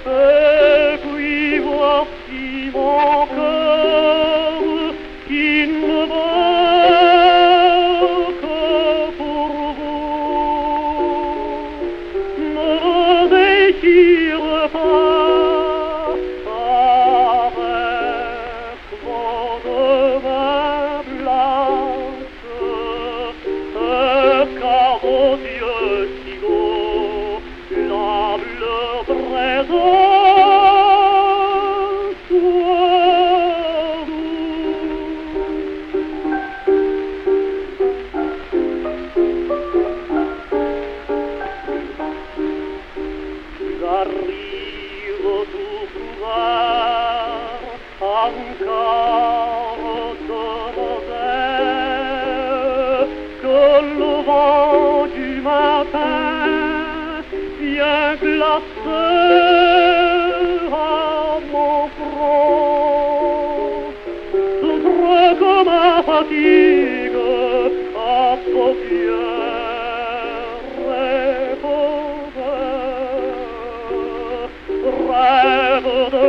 et puis voici mon cœur qui ne bat que pour vous. Ne déchire pas avec vos mains blanches, car vos yeux si beaux, la bleue présence soit j'arrive tout couvert encore de rosée que le vent du matin vient glacer à mon front. Souffre comme ma fatigue à paupières rêve de